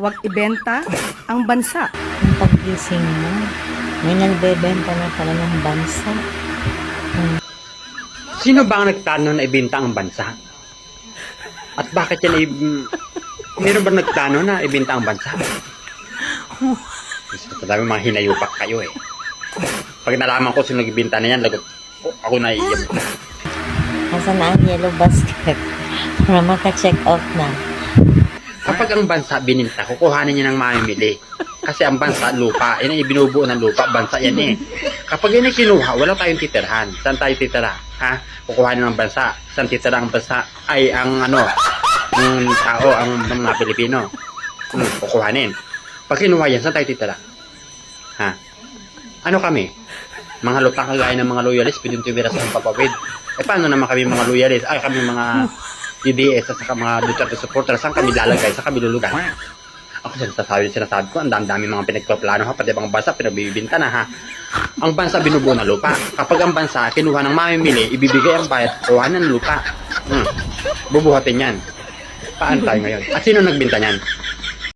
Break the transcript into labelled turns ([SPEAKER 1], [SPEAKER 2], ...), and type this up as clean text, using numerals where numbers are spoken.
[SPEAKER 1] huwag ibenta ang bansa.
[SPEAKER 2] Ang paggising mo, may nagbebenta na pala ng bansa.
[SPEAKER 3] Sino ba ang nagplano na ibenta ang bansa? At bakit yan meron ba nagplano na ibenta ang bansa? Madami mga hinayupak kayo eh. Pag nalaman ko sino nagbenta na yan, lagot ako na iiyak.
[SPEAKER 2] Nasaan na ang yellow basket? Para maka-check out na.
[SPEAKER 3] Kapag ang bansa bininta, kukuhanin niya ng mamimili. Kasi ang bansa, lupa. Yan ang ibinubuo ng lupa. Bansa yan eh. Kapag yan ay kinuha, wala tayong titirhan. Saan tayo titira? Ha? Kukuhanin ng bansa. Saan titira ang bansa? Ay, ang ang tao, ang mga Pilipino. Kukuhanin. Pag kinuha yan, saan tayo titira? Ha? Ano kami? Mga lutang kagaya ng mga loyalist, pwedeng tumira sa papawid. Eh, paano naman kami mga loyalist? Ay, kami mga DDS at saka mga Duterte supporters. Saan kami lalagay? Saan kami lulugar? Ako sinasabi ko, ang dami mga pinagpaplano ha, pati bang bansa pinagbibinta na ha. Ang bansa binubuo ng lupa. Kapag ang bansa kinuha ng mamimili, ibibigay ang bayad, kuha ng lupa. Bubuhatin yan. Paano tayo ngayon? At sino nagbinta niyan?